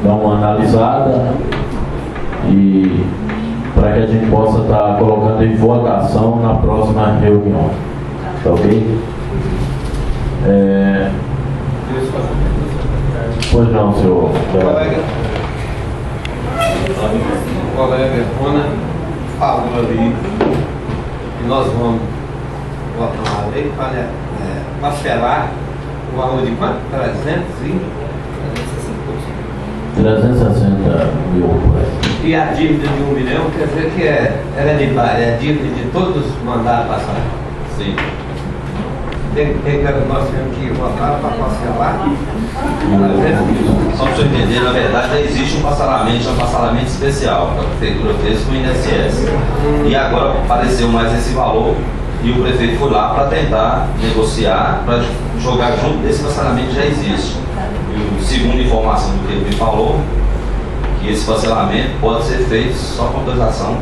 dar uma analisada e para que a gente possa estar colocando em votação na próxima reunião. Tá ok? Pois não, senhor. O colega Rona falou ali que nós vamos votar uma lei para parcelar o valor de quanto? 360 mil por aí. E a dívida de 1 milhão, quer dizer que é hereditária, é a dívida de todos os mandados passados. Sim. Nós temos que votar para parcelar. Só para você entender, na verdade já existe um parcelamento especial que a prefeitura fez com o INSS. E agora apareceu mais esse valor e o prefeito foi lá para tentar negociar, para jogar junto desse parcelamento que já existe. E segundo a informação do que ele me falou, que esse parcelamento pode ser feito só com autorização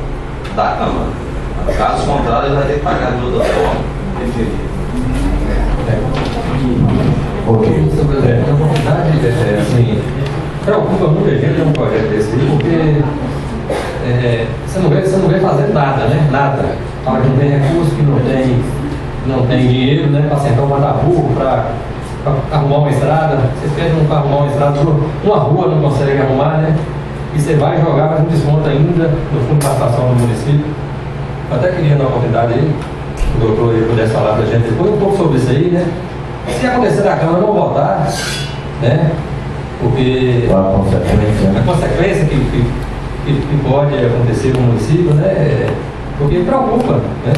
da Câmara. Caso contrário, ele vai ter que pagar de outra forma. Ok. Na verdade, assim, preocupa muita gente um projeto desse aí, porque você não vê fazendo nada, né? Nada. Fala que não tem recurso, que não tem dinheiro, né? Para sentar um mata-burro, para arrumar uma estrada. Vocês pedem para arrumar uma estrada, uma rua não consegue arrumar, né? E você vai jogar, mas não desconta ainda no fundo de participação do município. Eu até queria dar uma oportunidade aí, o doutor aí pudesse falar para a gente depois um pouco sobre isso aí, né? Se acontecer da Câmara não votar, né? Porque a consequência que pode acontecer com o município, né? Porque preocupa, né?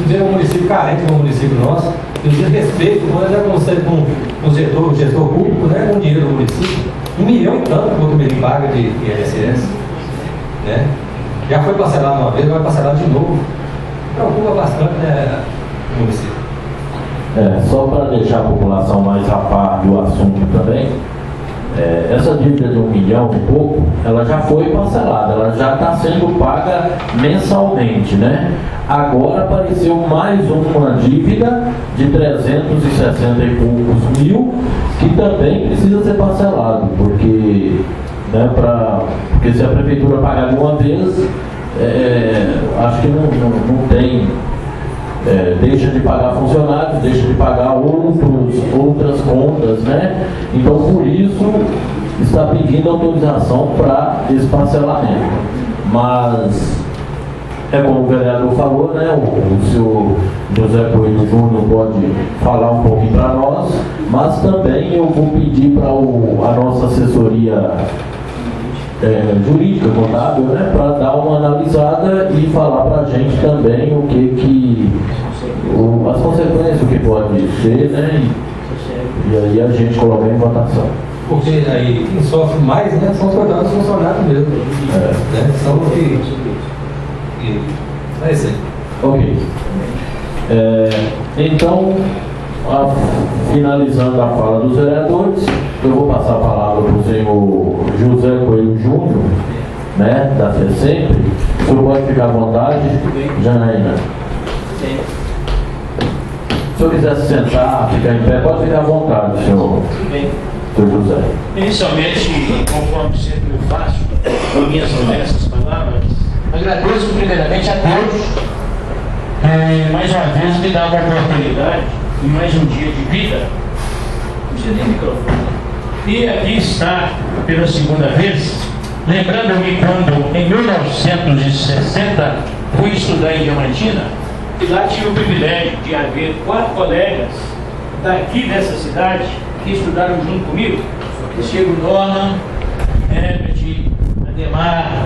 Ver um município carente como o município nosso, e o desrespeito, quando já consegue com o gestor público, né? Com o dinheiro do município, 1 milhão e tanto que o Mirim paga de INSS, né? Já foi parcelado uma vez, vai parcelar de novo. Preocupa bastante, né, o município. Só para deixar a população mais a par do assunto também, essa dívida de 1 milhão e pouco, ela já foi parcelada, ela já está sendo paga mensalmente, né? Agora apareceu mais uma dívida de 360 e poucos mil, que também precisa ser parcelado, porque, né, porque se a prefeitura pagar de uma vez, acho que não tem... deixa de pagar funcionários, deixa de pagar outras contas, né? Então, por isso, está pedindo autorização para esse parcelamento. Mas, como o vereador falou, né? O senhor José Coelho Júnior pode falar um pouquinho para nós, mas também eu vou pedir para a nossa assessoria jurídica, contábil, né, para dar uma analisada e falar para a gente também o que as consequências, o que pode ser, né, e aí a gente coloca em votação. Porque aí quem sofre mais, né, são os funcionários mesmo, né, são os que é isso aí. Ok. Então, finalizando a fala dos vereadores, eu vou passar a palavra para o senhor José Coelho Júnior, né, da FESEMPRE. O senhor pode ficar à vontade, Janaína. Se o senhor quiser se sentar, ficar em pé, pode ficar à vontade, senhor José. Inicialmente, conforme sempre eu faço, com minhas honestas palavras, agradeço primeiramente a Deus, mais uma vez me dá uma oportunidade e mais um dia de vida. Não precisa nem microfone. E aqui está, pela segunda vez, lembrando-me quando, em 1960, fui estudar em Diamantina, e lá tive o privilégio de haver 4 colegas daqui dessa cidade que estudaram junto comigo, que chegam Norman, Herbert, Ademar,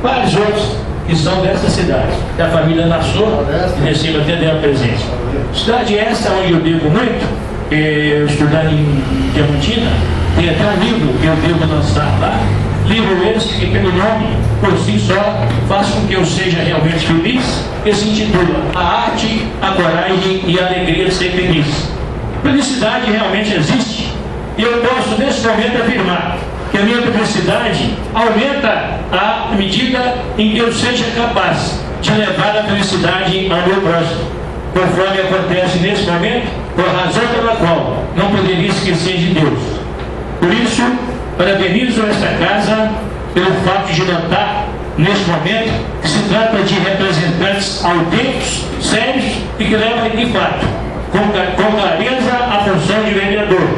vários outros que são dessa cidade, da família Nassau, que recebo até dela presença. Cidade essa onde eu devo muito, eu estudar em Diamantina, tem até um livro que eu devo lançar lá, livro esse que pelo nome, por si só, faz com que eu seja realmente feliz, que se intitula A Arte, a Coragem e a Alegria de Ser Feliz. Felicidade realmente existe, e eu posso nesse momento afirmar que a minha felicidade aumenta à medida em que eu seja capaz de levar a felicidade ao meu próximo, conforme acontece nesse momento, por razão pela qual não poderia esquecer de Deus. Por isso, parabenizo esta casa pelo fato de notar, neste momento, que se trata de representantes autênticos, sérios e que levam de fato, com clareza, a função de vereador.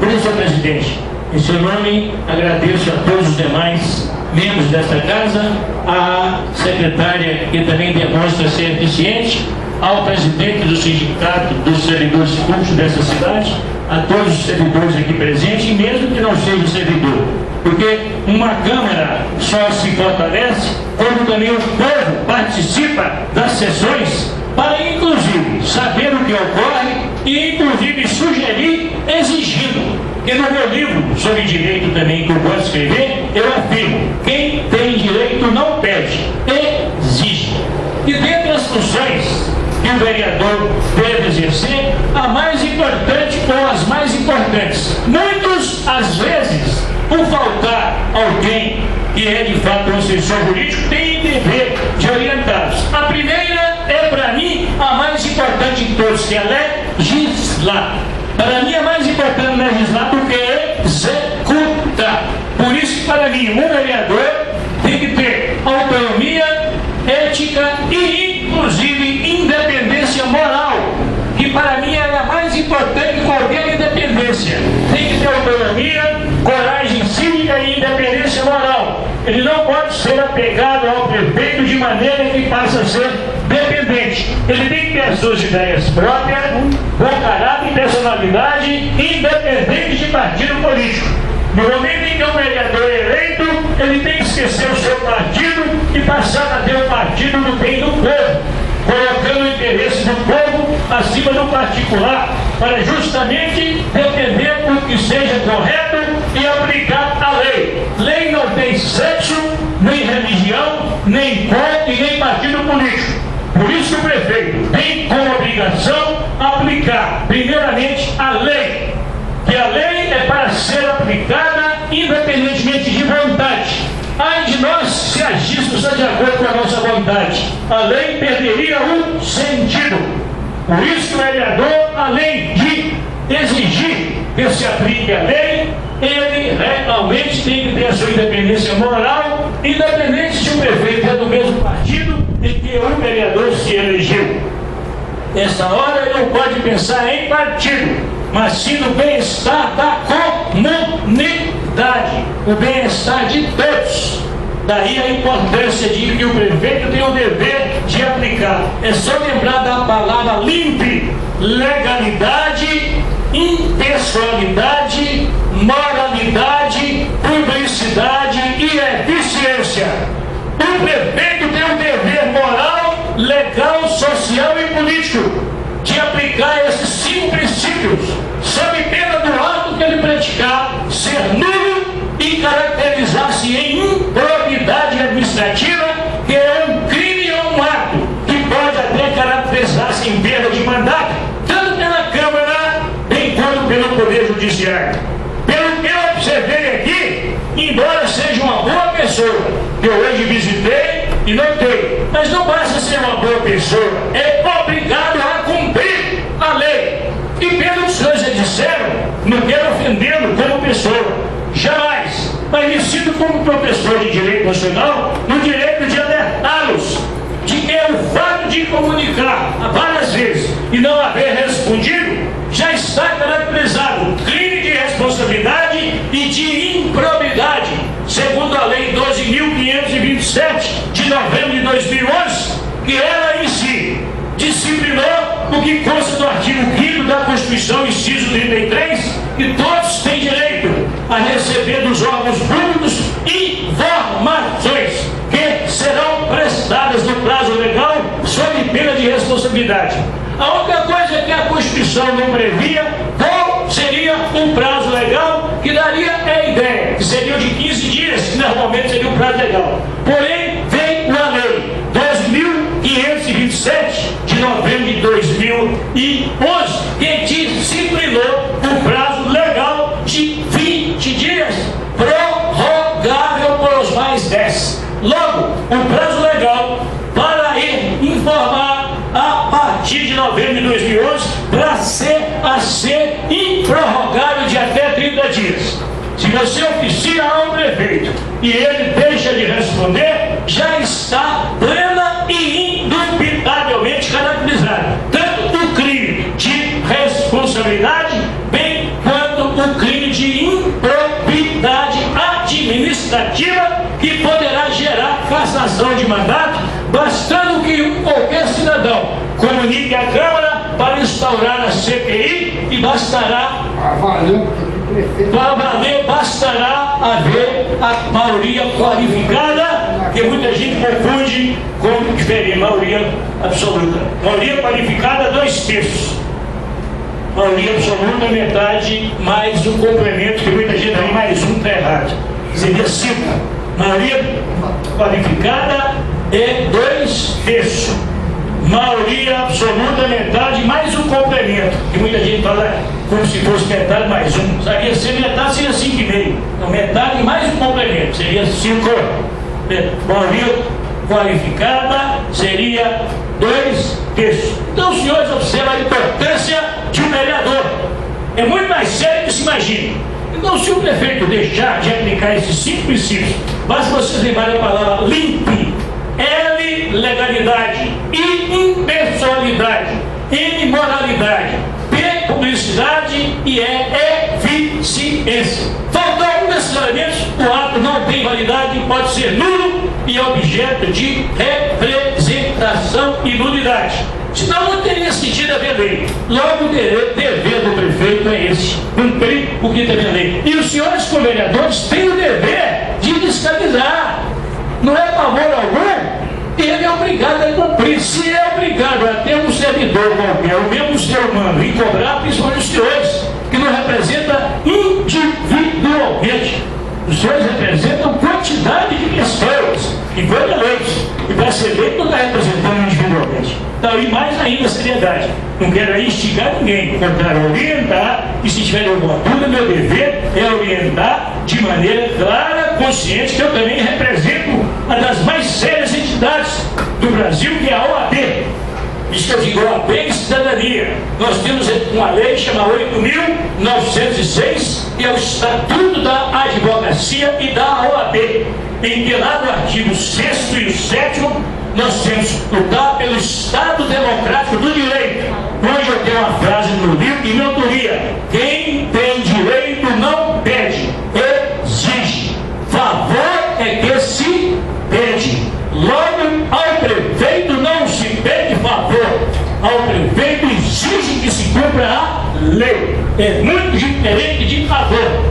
Por isso, senhor presidente, em seu nome, agradeço a todos os demais membros desta casa, à secretária, que também demonstra ser eficiente, ao presidente do Sindicato dos Servidores Públicos dessa cidade, a todos os servidores aqui presentes, e mesmo que não seja servidor, porque uma Câmara só se fortalece quando também o povo participa das sessões para, inclusive, saber o que ocorre e, inclusive, sugerir, exigindo. Porque no meu livro sobre direito também, que eu gosto de escrever, eu afirmo: quem tem direito não pede, exige. E dentre as funções que o vereador deve exercer, a mais importante ou as mais importantes, muitos, às vezes, por faltar alguém que é de fato um assessor jurídico, tem dever de orientá-los. A primeira é, para mim, a mais importante de todos, que é legislar. Para mim é mais importante legislar do que executar. Por isso que, para mim, um vereador tem que ter autonomia, ética e, inclusive, independência moral, que para mim é a mais importante que qualquer independência. Tem que ter autonomia, coragem cívica e independência moral. Ele não pode ser apegado ao prefeito de maneira que passa a ser dependente. Ele tem que ter as suas ideias próprias, bom caráter e personalidade, independente de partido político. No momento em que um vereador é eleito, ele tem que esquecer o seu partido e passar a ter o partido do bem do povo, colocando o interesse do povo acima do particular, para justamente defender o que seja correto e aplicar a lei. Lei não tem sexo, nem religião, nem cor e nem partido político. Por isso o prefeito tem como obrigação aplicar, primeiramente, a lei. Que a lei é para ser aplicada independentemente de vontade. Ai de nós se agíssemos de acordo com a nossa vontade. A lei perderia o sentido. Por isso que o vereador, além de exigir que se aplique a lei, ele realmente tem que ter a sua independência moral, independente se o prefeito é do mesmo partido em que o vereador se elegeu. Nessa hora ele não pode pensar em partido, mas sim no bem-estar da comunidade, o bem-estar de todos. Daí a importância de que o prefeito tem o dever de aplicar. É só lembrar da palavra LIMP: legalidade, impessoalidade, moralidade, publicidade e eficiência. O prefeito tem um dever moral, legal, social e político de aplicar esses 5 princípios, sob pena do ato que ele praticar ser nulo e caracterizar-se em improbidade administrativa, que é um crime ou um ato que pode até caracterizar-se em perda de mandato, tanto pela Câmara bem quanto pelo Poder Judiciário. Pelo que eu observei aqui, embora seja uma boa pessoa, que eu hoje visitei e notei, mas não basta ser uma boa pessoa, é obrigado a cumprir a lei. E pelo que os senhores já disseram, não quero ofendê-lo como pessoa, jamais, mas me sinto como professor de Direito Nacional no direito de alertá-los de que o fato de comunicar várias vezes e não haver respondido já está caracterizado crime de responsabilidade e de improbidade, segundo a Lei 12.527 de novembro de 2011, que ela em si disciplinou o que consta do artigo 5º da Constituição, inciso 33, que todos têm direito a receber dos órgãos públicos informações que serão prestadas no prazo legal sob pena de responsabilidade. A única coisa que a Constituição não previa, qual seria um prazo legal que daria a ideia, que seria de 15 dias, que normalmente seria um prazo legal. Porém, vem a Lei 12.527 de novembro de 2011, que disciplinou o prazo legal de 20 dias, prorrogável por os mais 10. Logo, o prazo legal para ir informar a partir de novembro de 2011 para ser improrrogável de até 30 dias. Se você oficia ao prefeito e ele deixa de responder, já está plena e indubitavelmente caracterizado tanto o crime de responsabilidade, bem quanto o crime de improbidade administrativa, que poderá gerar cassação de mandato, bastando que qualquer cidadão comunique à Câmara para instaurar a CPI e bastará haver a maioria qualificada, que muita gente confunde com diferente, maioria absoluta. Maioria qualificada, 2/3. Maioria absoluta, metade, mais um complemento, que muita gente tem mais um, está errado. Seria 5. Maioria qualificada é 2/3. Maioria absoluta, metade, mais um complemento, que muita gente fala como se fosse metade mais um. Seria ser metade, seria 5,5. Então, metade mais um complemento, seria 5. Maioria qualificada seria 2/3. Então, os senhores observam a importância de um vereador. É muito mais sério do que se imagina. Então, se o prefeito deixar de aplicar esses 5 princípios, basta vocês lembrarem a palavra limpe. L, legalidade. I, impessoalidade. M, moralidade. P, publicidade. E E, eficiência. Faltou um desses elementos, o ato não tem validade, pode ser nulo e objeto de representação e nulidade. Senão não teria sentido haver lei. Logo, o dever do prefeito é esse: cumprir o que tem a lei. E os senhores como vereadores têm o dever de fiscalizar. Não é favor algum, ele é obrigado a cumprir. Se é obrigado a ter um servidor qualquer, o mesmo ser humano, e cobrar, principalmente os senhores, que não representa individualmente. Os senhores representam quantidade de pessoas que foram eleitos. E para ser eleito não está representando individualmente. Então, e mais ainda a seriedade. Não quero instigar ninguém, quero orientar, e se tiver alguma dúvida, meu dever é orientar de maneira clara, consciente, que eu também represento uma das mais sérias entidades do Brasil, que é a OAB. Isso que eu digo, OAB e cidadania. Nós temos uma lei chamada 8.906, que é o Estatuto da Advocacia e da OAB, em que lá no artigo 6º e o 7º, nós temos lutar pelo Estado Democrático do Direito, onde eu tenho uma frase no livro de minha autoria: quem tem direito não pede, exige. Favor é que se pede. Logo, ao prefeito não se pede favor, ao prefeito exige que se cumpra a lei. É muito diferente de favor.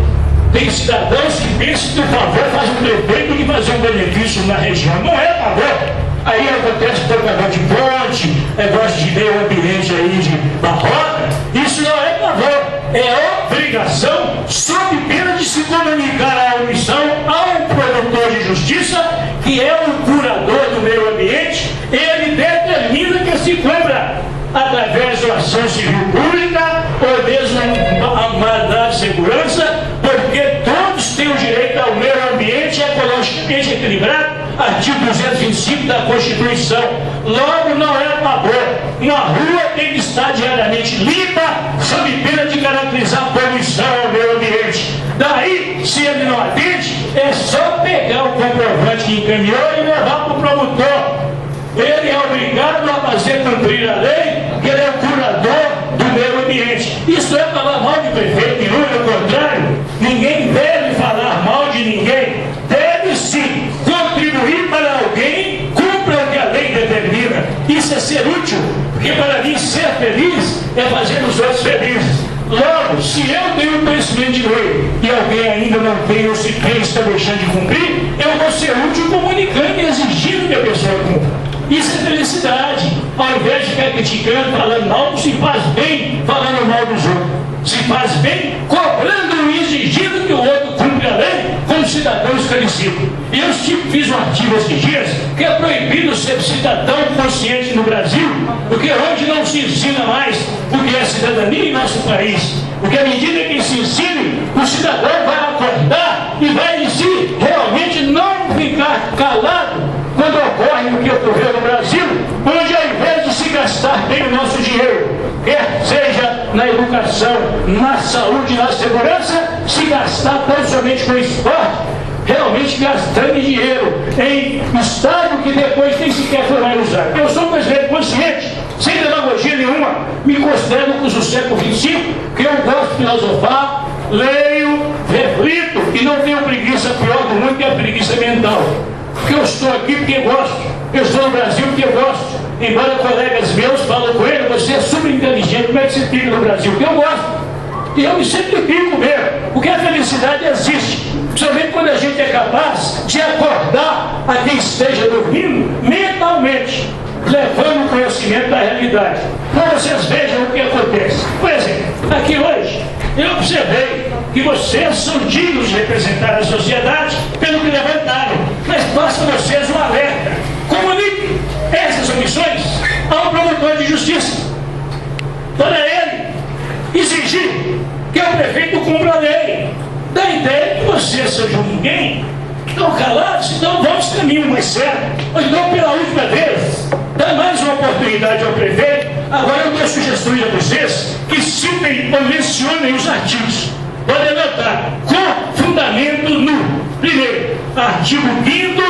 Tem cidadãos que pensam que o favor faz um prefeito de fazer um benefício na região. Não é favor. Aí acontece propaganda de ponte, negócio de meio ambiente aí de barroca. Isso não é favor, é obrigação, sob pena de se comunicar a omissão ao promotor de justiça, que é o curador do meio ambiente. Ele determina que se cumpra através da ação civil pública ou mesmo a mandado de segurança, porque todos têm o direito ao meio ambiente ecologicamente equilibrado, artigo 225 da Constituição. Logo, não é favor. Uma rua tem que estar diariamente limpa, sob pena de caracterizar poluição ao meio ambiente. Daí, se ele não atende, é só pegar o comprovante que encaminhou e levar para o promotor. Ele é obrigado a fazer cumprir a lei, que ele é o curador do meio ambiente. Isso é falar mal de prefeito, e não é o contrário. Ninguém deve falar mal de ninguém. Deve sim contribuir para alguém, cumpra o que a lei determina. Isso é ser útil, porque para mim ser feliz é fazer os outros felizes. Logo, se eu tenho conhecimento de lei e alguém ainda não tem ou se tem, está deixando de cumprir, eu vou ser útil comunicando e exigindo que a pessoa cumpra. Isso é felicidade. Ao invés de ficar criticando, falando mal, se faz bem falando mal dos outros. Se faz bem cobrando e exigindo que o outro cumpra a lei como cidadão esclarecido. Eu fiz um artigo esses dias que é proibido ser cidadão consciente no Brasil, porque hoje não se ensina mais o que é cidadania em nosso país. Porque à medida que se ensine, o cidadão vai acordar e vai em si realmente não ficar calado quando ocorre o que ocorreu no Brasil, onde ao invés de se gastar bem o nosso dinheiro, quer seja na educação, na saúde, na segurança, se gastar tão somente com esporte, realmente gastando dinheiro em estádio que depois nem sequer foi mais usado. Eu sou um brasileiro consciente, sem demagogia nenhuma, me considero do século XXV, que eu gosto de filosofar, leio, reflito e não tenho preguiça pior do mundo que a preguiça mental. Porque eu estou aqui porque gosto, eu estou no Brasil porque gosto. Embora colegas meus falam com ele, você é super inteligente, como é que você fica no Brasil? Porque eu gosto. E eu me simplifico mesmo, porque a felicidade existe. Principalmente quando a gente é capaz de acordar a quem esteja dormindo mentalmente, levando o conhecimento da realidade. Para vocês vejam o que acontece. Por exemplo, aqui hoje, eu observei que vocês são dignos de representar a sociedade pelo que levantaram, mas faço a vocês um alerta. Comunique essas omissões ao promotor de justiça, para ele exigir que o prefeito cumpra a lei. Da ideia que vocês sejam ninguém, estão calados, então vamos caminho mais sério. Ou então, pela última vez, dá mais uma oportunidade ao prefeito. Agora eu dou sugestões a vocês que citem ou mencionem os artigos. Podem anotar, com fundamento no, primeiro, artigo 5º,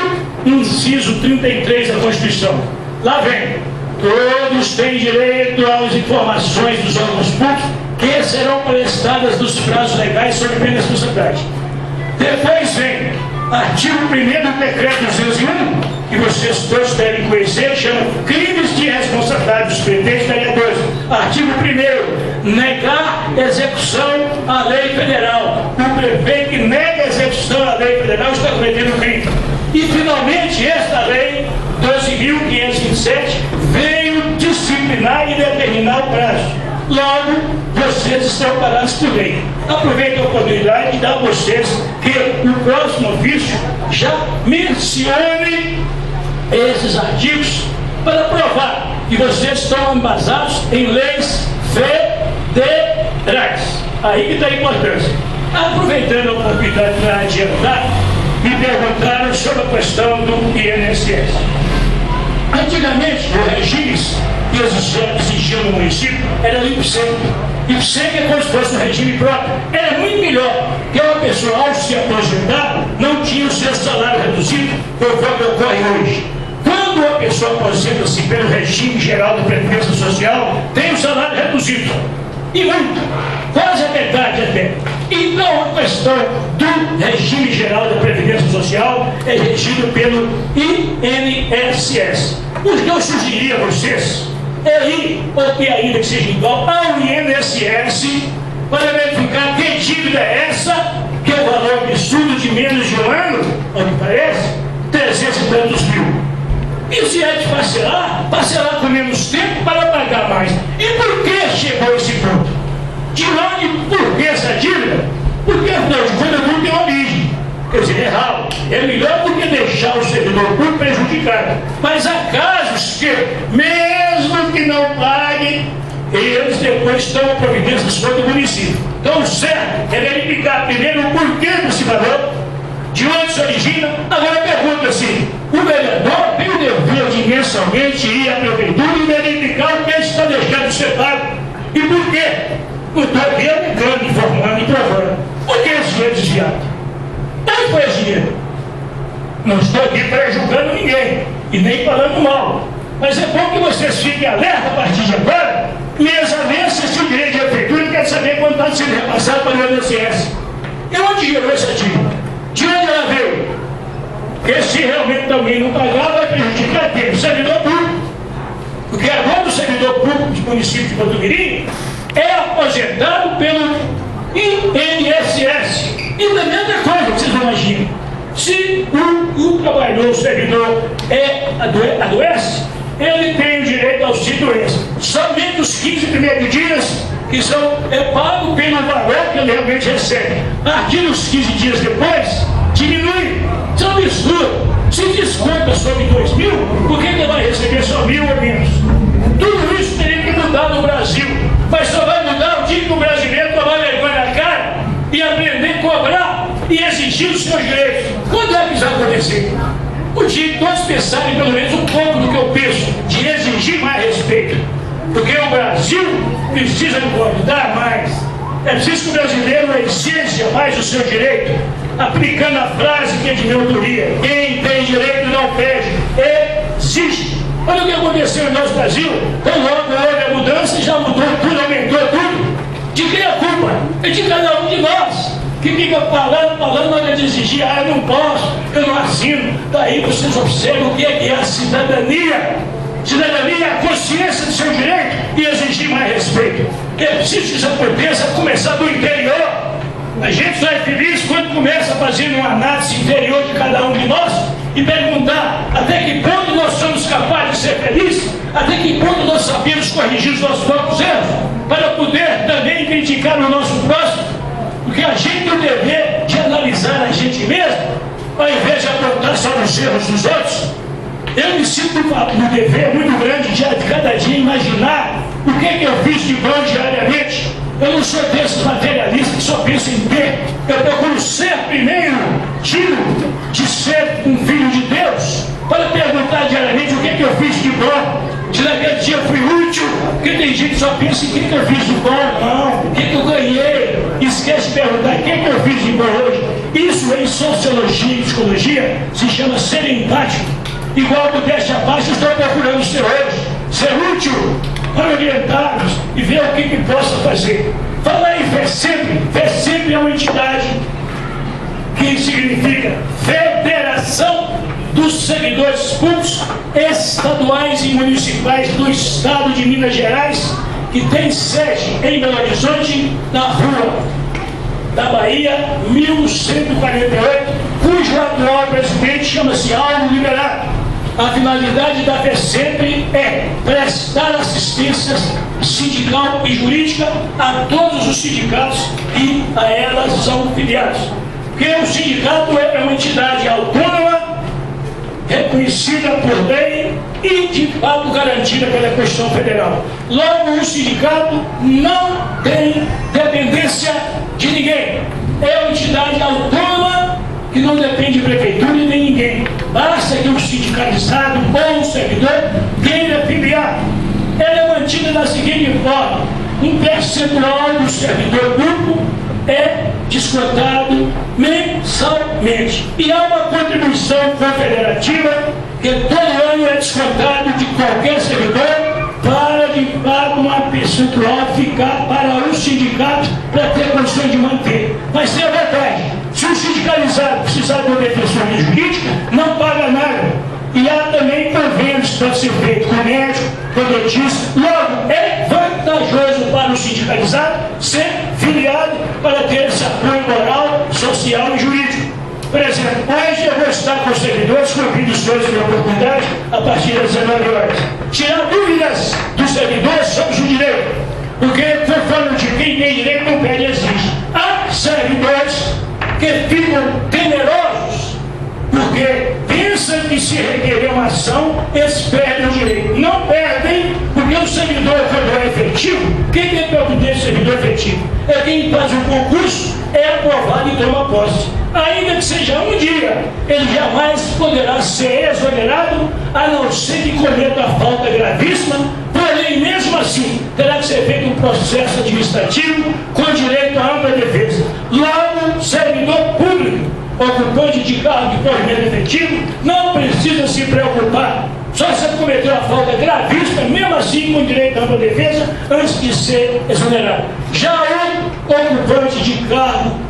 inciso 33 da Constituição. Lá vem: todos têm direito às informações dos órgãos públicos que serão prestadas nos prazos legais sob pena de responsabilidade. Depois vem artigo 1º do decreto 201, que vocês todos devem conhecer, chama crimes de responsabilidade dos prefeitos e vereadores. Artigo 1º, negar execução à lei federal. O prefeito que nega execução à lei federal está cometendo crime. E finalmente esta lei 12.527 veio disciplinar e determinar o prazo. Logo, vocês estão parados por lei. Aproveito a oportunidade de dar a vocês que o próximo ofício já mencione esses artigos para provar que vocês estão embasados em leis federais. Aí que está a importância. Aproveitando a oportunidade para adiantar, me perguntaram sobre a questão do INSS. Antigamente, o regime que exigia no município era o IPSEC. IPSEC é como se fosse um regime próprio. Era muito melhor que uma pessoa, ao se aposentar, não tinha o seu salário reduzido, conforme ocorre hoje. Quando uma pessoa aposenta-se pelo regime geral da Previdência Social, tem o salário reduzido. E muito, quase a metade até. Então a questão do regime geral da Previdência Social é regido pelo INSS. O que eu sugeriria a vocês é ir, ou que ainda que seja igual, ao INSS para verificar que dívida é essa, que é o valor absurdo de menos de um ano, ao que parece, 300 e tantos mil. E se é de parcelar com menos tempo para pagar mais. E por que chegou esse ponto? De onde, por que essa dívida? Porque afinal de contas tudo tem origem. Quer dizer, errado. É melhor do que deixar o servidor público prejudicado. Mas há casos que, mesmo que não paguem, eles depois tomam providências contra o município. Então o certo é verificar primeiro o porquê desse valor, de onde se origina. Agora pergunta assim: o vereador tem o dever de mensalmente ir à prefeitura e verificar o que está deixando de ser pago. E por quê? Eu estou aqui alegando, informando e provando. Por que esse dinheiro desviado? Onde foi esse dinheiro? Não estou aqui prejudicando ninguém e nem falando mal. Mas é bom que vocês fiquem alerta a partir de agora e examinem se esse direito de prefeitura e quer saber quanto está sendo repassado para o INSS. E onde gerou essa dívida? De onde ela veio? Porque se realmente também não pagar, vai prejudicar quem? O servidor público. Porque agora o servidor público do município de Porto Mirim é aposentado pelo INSS. E também outra coisa, vocês imaginam. Se o trabalhador, o servidor adoece, ele tem o direito ao auxílio-doença. Somente os 15 primeiros dias que são pagos pelo valor que ele realmente recebe. A partir dos 15 dias depois, diminui. Isso é um absurdo. Se desconta sobre 2 mil, por que ele vai receber só 1.000 ou menos? Tudo isso teria que mudar no Brasil. Mas só vai mudar o dia que o brasileiro tomar vergonha na cara e aprender a cobrar e exigir os seus direitos. Quando é que isso vai acontecer? O dia que todos pensarem pelo menos um pouco do que eu penso, de exigir mais respeito. porque o Brasil precisa de convidar mais. É preciso que o brasileiro exija mais o seu direito, aplicando a frase que é de minha autoria: quem tem direito não pede, exige. Olha o que aconteceu no nosso Brasil. Então logo houve a mudança, já mudou tudo, aumentou tudo. De quem é a culpa? É de cada um de nós, que fica falando na hora de exigir: ah, eu não posso, eu não assino. Daí vocês observam o que é a cidadania. Cidadania é a consciência do seu direito e exigir mais respeito. É preciso que isso aconteça, começar do interior. A gente só é feliz quando começa a fazer uma análise interior de cada um de nós e perguntar até que ponto nós somos capazes de ser felizes, até que ponto nós sabemos corrigir os nossos próprios erros, para poder também criticar o nosso próximo, porque a gente tem o dever de analisar a gente mesmo, ao invés de apontar só os erros dos outros. Eu me sinto no dever muito grande de cada dia imaginar o que eu fiz de bom diariamente. Eu não sou desses materialistas que só pensam em ter. Eu procuro ser primeiro digno de ser um filho de Deus, para perguntar diariamente o que eu fiz de bom. Se naquele dia eu fui útil, porque tem gente que só pensa em o que eu fiz de bom, não, o que eu ganhei. Esquece de perguntar o que eu fiz de bom hoje. Isso em sociologia e psicologia se chama ser empático. Igual do teste abaixo, estou procurando ser hoje, ser útil para orientar-nos e ver o que possa fazer. Falar em fé sempre é uma entidade que significa Federação dos Servidores Públicos Estaduais e Municipais do Estado de Minas Gerais, que tem sede em Belo Horizonte, na rua da Bahia, 1148, cujo atual presidente chama-se Aldo Liberato. A finalidade da FESEMPRE é prestar assistência sindical e jurídica a todos os sindicatos que a elas são filiados. Porque o sindicato é uma entidade autônoma, reconhecida por lei e de fato garantida pela Constituição Federal. Logo, o sindicato não tem dependência de ninguém. É uma entidade autônoma que não depende de prefeitura e nem ninguém. Basta que um sindicalizado ou um servidor queira filiar. Ela é mantida da seguinte forma: um percentual do servidor público é descontado mensalmente. E há uma contribuição confederativa que todo ano é descontado de qualquer servidor para, de fato, uma percentual ficar para o sindicato para ter condições de manter. Mas é verdade, se o sindicalizado precisar de uma defensoria jurídica, não paga nada. E há também convênios que podem ser feitos com médico, com dentista. Logo, é vantajoso para o sindicalizado ser filiado para ter esse apoio moral, social e jurídico. Por exemplo, hoje eu vou estar com os servidores, cumprindo os dois de oportunidade, a partir das 19 horas. Tirar dúvidas dos servidores sobre o direito, porque conforme de quem tem direito não pede, exige. Há servidores que ficam temerosos, porque pensam que se requerer uma ação, eles perdem o direito. Não perdem, porque o servidor, quando é efetivo, quem tem poder de servidor efetivo? É quem faz o concurso, é aprovado e toma posse. Ainda que seja um dia, ele jamais poderá ser exonerado, a não ser que cometa a falta gravíssima, porém, mesmo assim, terá que ser feito um processo administrativo com direito à ampla defesa. Logo, servidor público, ocupante de cargo de provimento efetivo, não precisa se preocupar. Só se cometeu a falta gravíssima, mesmo assim com direito à ampla defesa, antes de ser exonerado. Já o ocupante de cargo,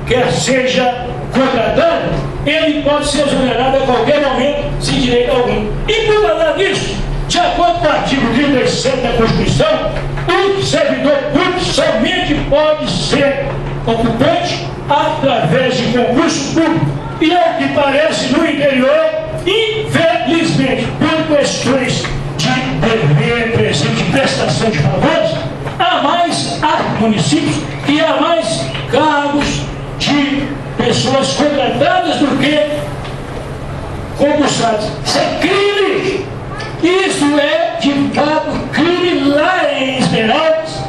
quer seja contratado, ele pode ser exonerado a qualquer momento, sem direito algum. E por falar disso, de acordo com o artigo 37 da Constituição, o servidor público somente pode ser ocupante através de concurso público. E ao que parece, no interior, infelizmente, por questões de dever presente, de prestação de favores, há municípios que há mais cargos de pessoas contratadas do que concursadas. Isso é crime! Isso é, de fato, crime lá em Esmeraldas.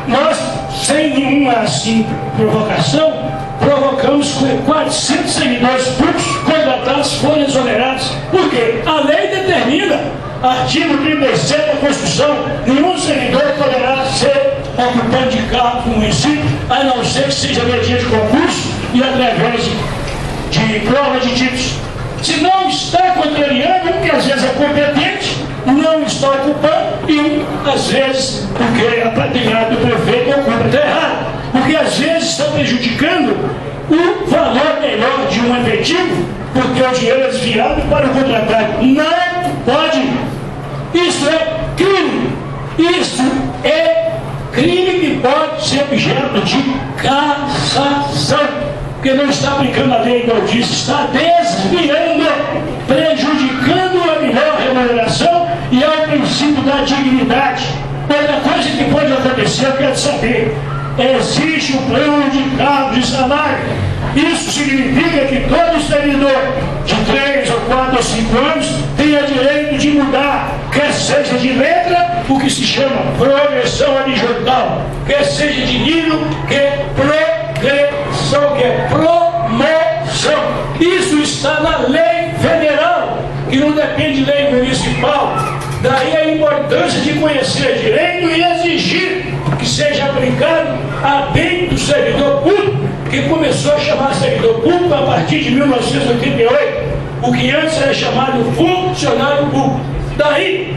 Nós, sem nenhuma assim provocação, provocamos que 400 servidores públicos contratados foram exonerados. Por quê? A lei determina Artigo 37 da Constituição: nenhum servidor poderá ser ocupante de cargo no município, a não ser que seja mediante concurso e através de prova de títulos. Se não está contrariando, porque às vezes é competente, não está ocupando, e às vezes, porque é apadrinhado do prefeito, ocupa, está errado. Porque às vezes está prejudicando o valor melhor de um efetivo, porque o dinheiro é desviado para o contratado. Não pode. Isso é crime. Isso é crime que pode ser objeto de cassação. Porque não está aplicando a lei, igual eu disse, está desviando, prejudicando a melhor remuneração e ao princípio da dignidade. Outra coisa que pode acontecer, eu quero saber: existe um plano de cargos e salário. Isso significa que todo servidor de 3 ou 4 ou 5 anos tenha direito de mudar, quer seja de letra, o que se chama progressão horizontal, quer seja de nível, que é progressão, que é promoção. Isso está na lei federal, que não depende de lei municipal. Daí a importância de conhecer direito e exigir que seja aplicado a bem do servidor público, que começou a chamar servidor público a partir de 1988, o que antes era chamado funcionário público. Daí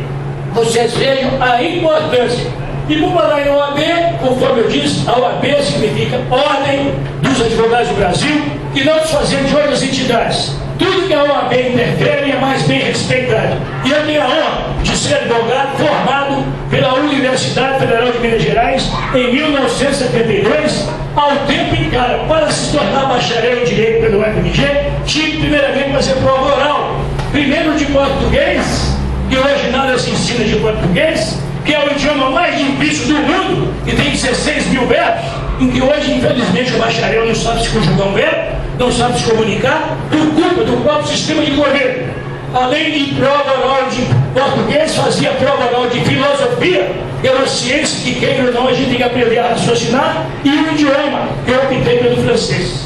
vocês vejam a importância. E por falar em OAB, conforme eu disse, a OAB significa Ordem dos Advogados do Brasil, e não desfazendo de outras entidades. Tudo que a OAB interfere é mais bem respeitado. E eu tenho a honra de ser advogado formado pela Universidade Federal de Minas Gerais em 1972, ao tempo em cara, para se tornar bacharel em Direito pelo UFMG, tive primeiramente fazer prova oral. Primeiro de português, que hoje nada se ensina de português, que é o idioma mais difícil do mundo, e tem 16 mil verbos, em que hoje, infelizmente, o bacharel não sabe se conjugar um verbo, não sabe se comunicar, por culpa do próprio sistema de governo. Além de prova oral de português, fazia prova oral de filosofia, que é uma ciência que, queira ou não, a gente tem que aprender a raciocinar, e o idioma, que eu optei pelo francês.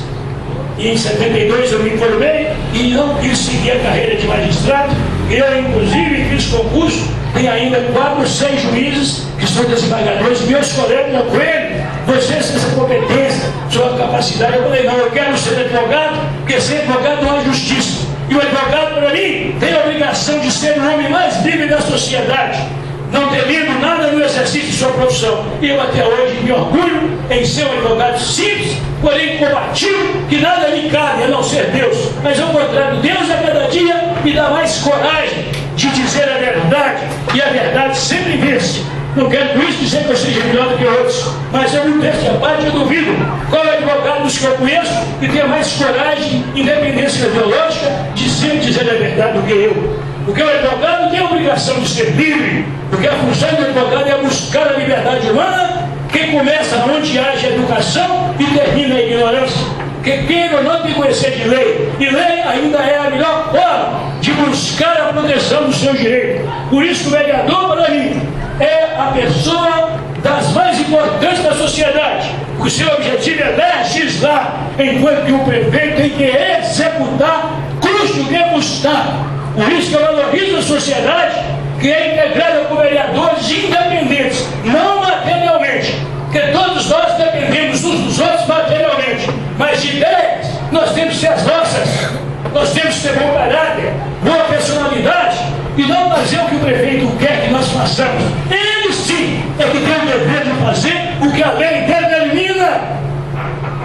E em 72 eu me formei e não quis seguir a carreira de magistrado. Eu, inclusive, fiz concurso. Tem ainda 4 ou 6 juízes que são desembargadores, meus colegas, não Coelho, vocês têm essa competência, sua capacidade. Eu falei: não, eu quero ser advogado, porque ser advogado não é justiça. E o advogado, para mim, tem a obrigação de ser o homem mais livre da sociedade, não temendo nada no exercício de sua profissão. E eu até hoje me orgulho em ser um advogado simples, porém combativo, que nada me cabe a não ser Deus. Mas ao contrário, Deus a cada dia me dá mais coragem de dizer a verdade, e a verdade sempre vence. Não quero com isso dizer que eu seja melhor do que outros, mas eu não tenho a parte, eu duvido qual é o advogado dos que eu conheço que tenha mais coragem, independência ideológica, de sempre dizer a verdade do que eu. Porque o advogado tem a obrigação de ser livre, porque a função do advogado é buscar a liberdade humana, que começa onde haja educação e termina a ignorância. Que queira ou não tem que conhecer de lei, e lei ainda é a melhor forma de buscar a proteção do seu direito. Por isso que o vereador, para mim, é a pessoa das mais importantes da sociedade. O seu objetivo é legislar, enquanto que o prefeito tem que executar, custe o que custar. Por isso que eu valorizo a sociedade, que é integrada por vereadores independentes, não materialmente, porque todos nós dependemos uns dos outros materialmente, mas de ideias nós temos que ser as nossas. Nós temos que ter bom caráter, boa personalidade, e não fazer o que o prefeito quer que nós façamos. Ele sim é que tem o dever de fazer o que a lei determina.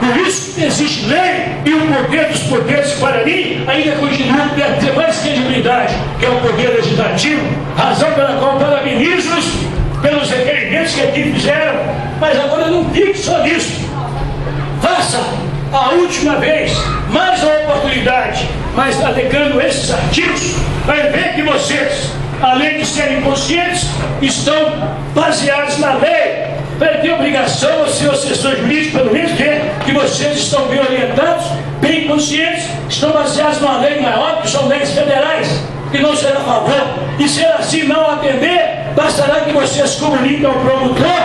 Por isso existe lei, e o poder dos poderes, para mim, ainda continua a ter mais credibilidade, que é o poder legislativo, razão pela qual parabenizo-os pelos requerimentos que aqui fizeram. Mas agora não fique só nisso. Faça a última vez mais uma oportunidade, mas alegando esses artigos, vai ver que vocês, além de serem conscientes, estão baseados na lei. Vai ter obrigação, o seu assessor jurídico, pelo menos, ver que vocês estão bem orientados, bem conscientes, estão baseados numa lei maior, que são leis federais, que não será a favor. E se assim não atender, bastará que vocês comuniquem ao promotor,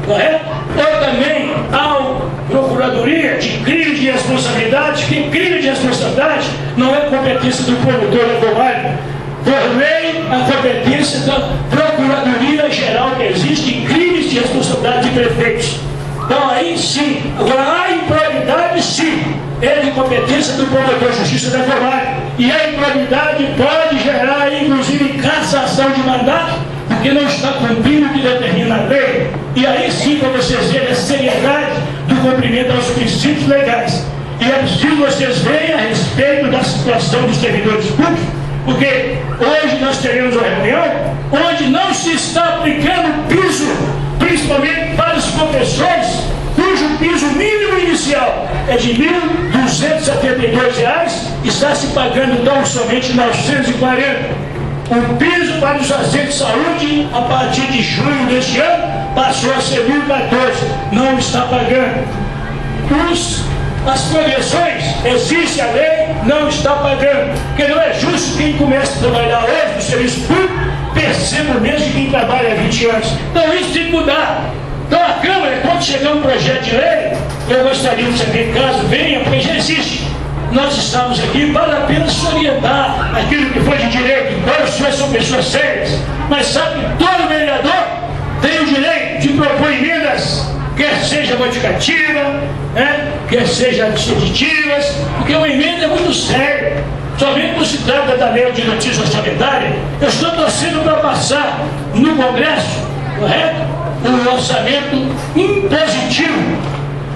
correto? Ou também ao Procuradoria de Crime de Responsabilidade, que crime de responsabilidade não é competência do promotor, é do formei a competência da Procuradoria Geral que existe em crimes de responsabilidade de prefeitos. Então aí sim, agora a improbidade sim, é de competência do promotor de justiça da comarca. E a improbidade pode gerar, inclusive, cassação de mandato, porque não está cumprindo o que determina a lei. E aí sim, para vocês verem a seriedade do cumprimento aos princípios legais. E é preciso vocês verem a respeito da situação dos servidores públicos, porque hoje nós teremos uma reunião onde não se está aplicando piso, principalmente para os professores, cujo piso mínimo inicial é de R$ 1.272, está se pagando tão somente R$ 940. O piso para os agentes de saúde, a partir de junho deste ano, passou a ser R$ 1.014, não está pagando. As progressões, existe a lei, não está pagando, porque não é justo quem começa a trabalhar hoje no serviço público perceba o mesmo que quem trabalha há 20 anos. Então isso tem que mudar. Então a Câmara, quando chegar um projeto de lei, eu gostaria de saber, caso venha, porque já existe. Nós estamos aqui para apenas orientar aquilo que foi de direito, embora os senhores são pessoas sérias, mas sabe que todo vereador tem o direito de propor emendas, quer seja modificativa, né, quer seja aditivas, porque uma emenda é muito séria. Somente quando se trata da lei de notícia orçamentária, eu estou torcendo para passar no Congresso, correto? Um orçamento impositivo.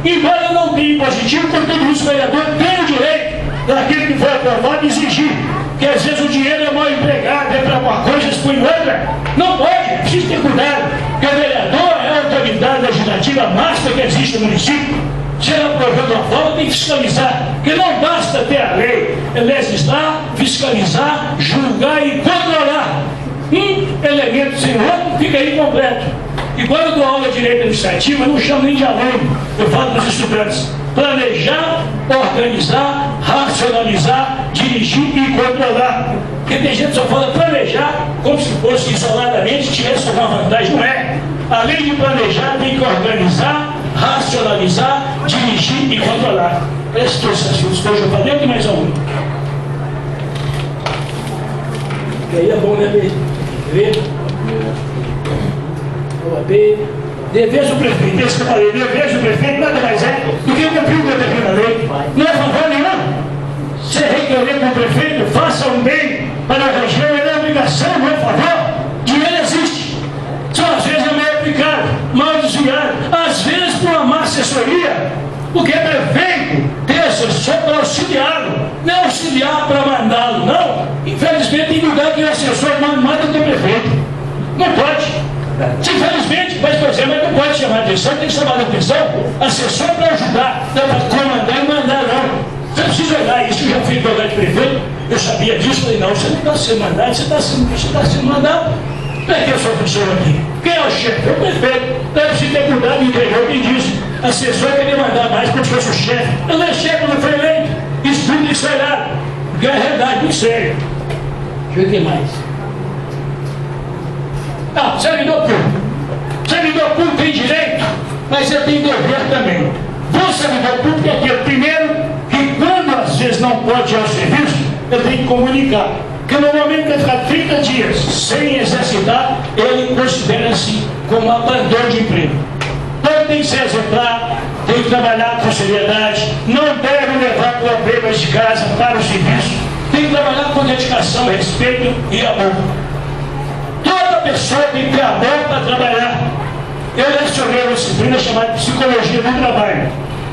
Embora eu não tenha impositivo, contudo, os vereadores têm o direito daquilo que foi aprovado exigir. Que às vezes o dinheiro é mal empregado, é para uma coisa, expõe outra. Não pode, precisa ter cuidado, porque o vereador é a autoridade legislativa máxima que existe no município. Se ela aprovou de uma forma, tem que fiscalizar, porque não basta ter a lei, é legislar, fiscalizar, julgar e controlar. Um elemento sem outro fica incompleto. E quando eu dou aula de direito administrativo, eu não chamo nem de aluno, eu falo para os estudantes: planejar, organizar, racionalizar, dirigir e controlar. Porque tem gente que só fala planejar como se fosse isoladamente, tivesse uma vantagem. Não é. Além de planejar, tem que organizar, racionalizar, dirigir e controlar. Esses dois assuntos que eu já falei, tem mais algum? E aí é bom, né, ver? Deveres do prefeito, esse que eu falei, deveres do prefeito nada mais é do que cumprir o que determina a lei. Não é favor nenhum. Se requerer com o prefeito, faça um bem para a região, é obrigação, não é favor. Dinheiro existe. Só às vezes é mal aplicado, mal desviado, às vezes por uma má assessoria, porque é prefeito tem assessor para auxiliá-lo, não é auxiliar para mandá-lo, não. Infelizmente tem lugar que o assessor manda do prefeito. Não pode. Infelizmente, mas por exemplo, não pode chamar de atenção, tem que chamar de atenção, assessor para ajudar, não para comandar e mandar, não. Você precisa olhar isso, eu já fui advogado de prefeito, eu sabia disso, falei, não, você não está sendo mandado, você está sendo mandado. Não é que eu sou funcionário aqui. Quem é o chefe? É o prefeito. Então é preciso ter cuidado e entender quem disse. Assessor queria mandar mais como se fosse o chefe. Eu não é chefe, não foi eleito. Isso tudo tem que ser olhado, porque é a realidade muito séria. Deixa eu ver o que mais. Servidor público. Servidor público tem direito, mas ele tem dever também. Bom servidor público é aquele, primeiro, que quando às vezes não pode ir ao serviço, ele tem que comunicar. Porque normalmente ele ficar 30 dias sem exercitar, ele considera-se como abandono de emprego. Então tem que se exemplar, tem que trabalhar com seriedade, não deve levar problemas de casa para o serviço, tem que trabalhar com dedicação, respeito e amor. Toda pessoa tem que ter amor para trabalhar. Eu lecionei uma disciplina chamada Psicologia do Trabalho.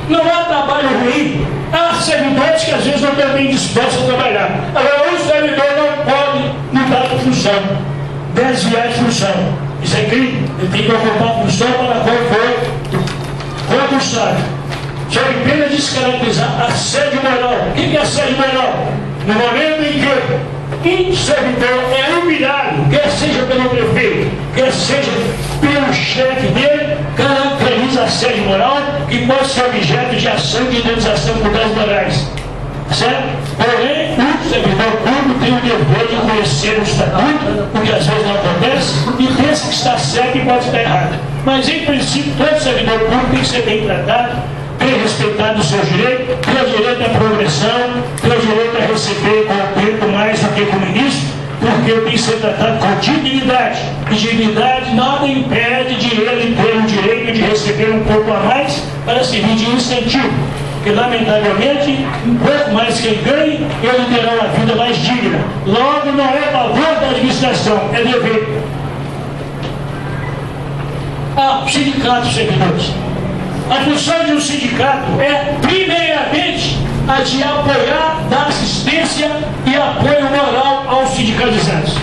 Não há trabalho ruim. Há servidores que às vezes não estão bem dispostos a trabalhar. Agora, o servidor não pode mudar de função, desviar de função. Isso é crime. Ele tem que ocupar a função para a qual foi concursado. Sob pena de descaracterizar assédio moral. O que é assédio moral? No momento em que um servidor é humilhado, quer seja pelo prefeito, quer seja pelo chefe dele, caracteriza assédio moral que pode ser objeto de ação de indenização por danos morais. Certo? Porém, o servidor público tem o dever de conhecer o estatuto, porque às vezes não acontece, e pensa que está certo e pode estar errado. Mas, em princípio, todo servidor público tem que ser bem tratado, bem respeitado os seus direitos, tem o direito à progressão, tem o direito a receber com o tempo mais do que com o ministro, porque porque ele tem que ser tratado com dignidade. E dignidade nada impede de ele ter o direito de receber um pouco a mais para servir de incentivo. Porque, lamentavelmente, um pouco mais que ele ganhe, ele terá uma vida mais digna. Logo, não é favor da administração, é dever. Sindicatos servidores. A função de um sindicato é, primeiramente, a de apoiar, dar assistência e apoio moral aos sindicalizados.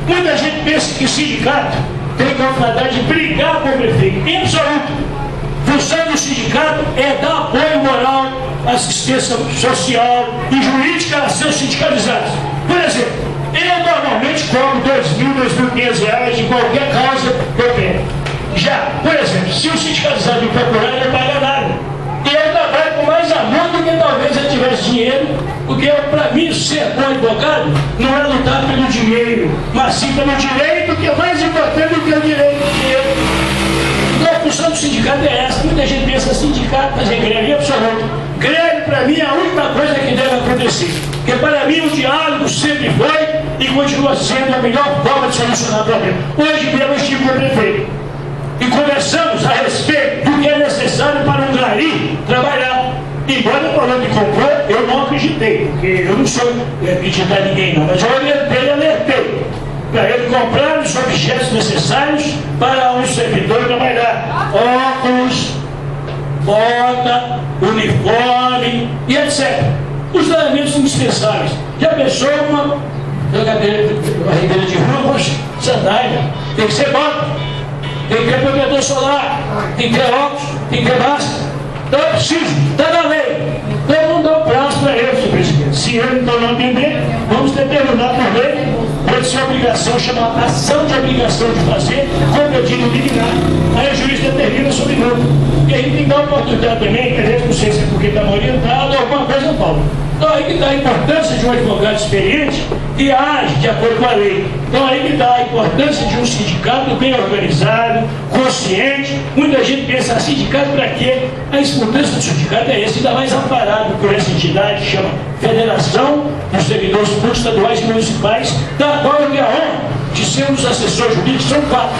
Muita gente pensa que sindicato tem capacidade de brigar com o prefeito. Em absoluto. A função do sindicato é dar apoio moral, assistência social e jurídica a seus sindicalizados. Por exemplo, eu normalmente cobro R$2.000, R$2.500 de qualquer causa que eu tenho. Já, por exemplo, se o sindicalizado me procurar, ele não paga nada. E eu trabalho com mais amor do que talvez eu tivesse dinheiro, porque para mim ser bom advogado não é lutar pelo dinheiro, mas sim pelo direito, que é mais importante do que o direito do dinheiro. Então a função do sindicato é essa. Muita gente pensa sindicato, mas é greve absoluta. Greve para mim é a única coisa que deve acontecer. Porque para mim o diálogo sempre foi e continua sendo a melhor forma de solucionar o problema. Hoje mesmo eu estive com o prefeito e conversamos a respeito do que é necessário para um gari trabalhar. Embora falando de comprou, eu não acreditei, porque eu não sou acreditar ninguém não, mas eu alertei para ele comprar os objetos necessários para um servidor trabalhar. Óculos, bota, uniforme e etc. Os elementos indispensáveis. Já pensou uma barriga de rua, sandália, tem que ser bota. Tem que ter protetor solar, tem que ter óculos, tem que ter máscara. Então é preciso, está na lei. Então não dá prazo para ele, senhor presidente. Se ele então não atender, vamos determinar por lei, pode ser obrigação, chama ação de obrigação de fazer, competindo liminar. Aí o juiz determina sobre multa. E a gente tem que dar oportunidade também, que às vezes não sei se é porque está mal orientado ou alguma coisa não falta. Então aí que está a importância de um advogado experiente que age de acordo com a lei. Então aí que está a importância de um sindicato bem organizado, consciente. Muita gente pensa, sindicato para quê? A importância do sindicato é esse, ainda mais amparado por essa entidade que chama Federação dos Servidores Públicos Estaduais e Municipais, da qual eu tenho a honra de ser um dos assessores jurídicos, são 4.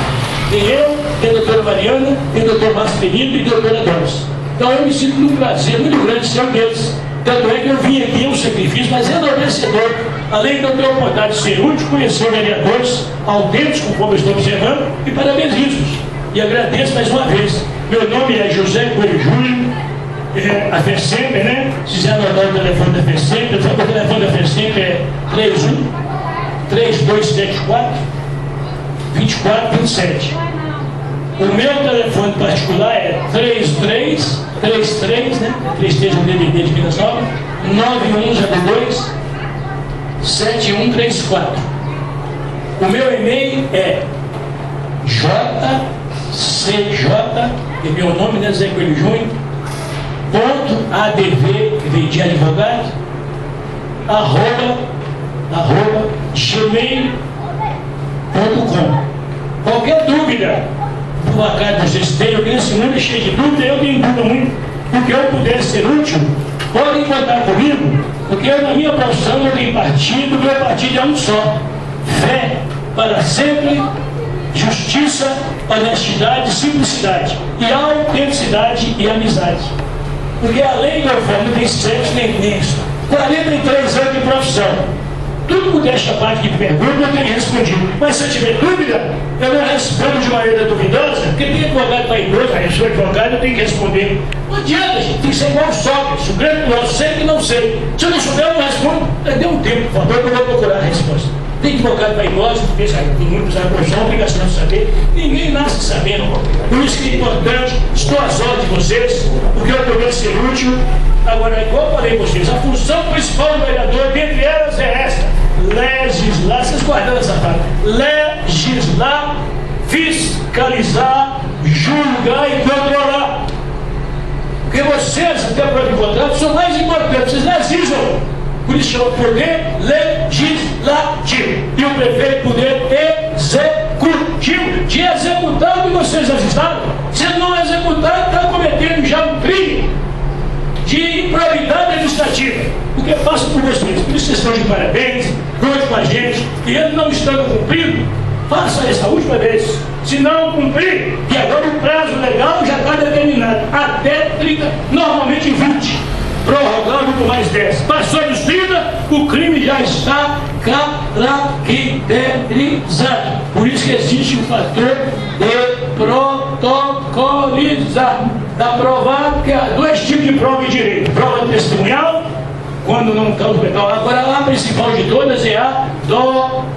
Tem eu, tem a doutora Mariana, tem o doutor Márcio Benito e a doutora Doris. Então eu me sinto num prazer muito grande de ser um deles. Tanto é que eu vim aqui, um sacrifício, mas enobrecedor. Além de eu ter a oportunidade de ser útil, conhecer vereadores autênticos, conforme eu estou observando, e parabenizo-os. E agradeço mais uma vez. Meu nome é José Coelho Júnior, a FESEMP, né? Se quiser anotar o telefone da FESEMP, o telefone da FESEMP é 31-3274-2427. O meu telefone particular é 33, né? 33 no DDD de Minas Novas, 9102-7134. O meu e-mail é jcj, que é meu nome, né? Zé Coelho Júnior, .adv, de advogado, @gmail.com. Qualquer dúvida do acaso vocês têm, eu tenho esse mundo cheio de dúvida, eu tenho dúvida muito, porque eu puder ser útil, podem contar comigo, porque eu, na minha profissão eu tenho partido, meu partido é um só: fé para sempre, justiça, honestidade, simplicidade, e autenticidade e amizade. Porque além do não tem sexo nem isso. 43 anos de profissão. Tudo que deixa a parte de pergunta eu tenho respondido. Mas se eu tiver dúvida, eu não respondo de maneira duvidosa, porque tem advogado para idoso, eu sou advogado, eu tenho que responder. Não adianta, gente, tem que ser igual o Sócrates, o grande filósofo, sei que não sei. Se eu não souber, eu não respondo. Dê um tempo, por favor, que eu vou procurar a resposta. Tem advogado para idoso, que pensa, tem muitos anos de profissão, obrigação de saber. Ninguém nasce sabendo. Por isso que é importante, estou às ordens de vocês, porque eu poder ser útil. Agora, igual eu falei para vocês, a função principal do vereador, dentre elas, é esta: legislar, vocês guardaram essa parte, legislar, fiscalizar, julgar e controlar. Porque vocês, até para o advogado, são mais importantes, vocês legislam. Por isso chama poder legislativo. E o prefeito poder executivo, de executar o que vocês legislaram. Se não executar, está cometendo já um crime. de improbidade administrativa, porque passa por vocês. Por isso vocês estão de parabéns, conte com a gente, e ele não estando cumprido, faça essa última vez. Se não cumprir, que agora o prazo legal já está determinado, até 30, normalmente 20, prorrogando por mais 10. Passou dos 30, o crime já está caracterizado. Por isso que existe o fator de protocolizar. Está provado que há dois tipos de prova em direito: prova testemunhal, quando não está documental. Agora a principal de todas é a documental,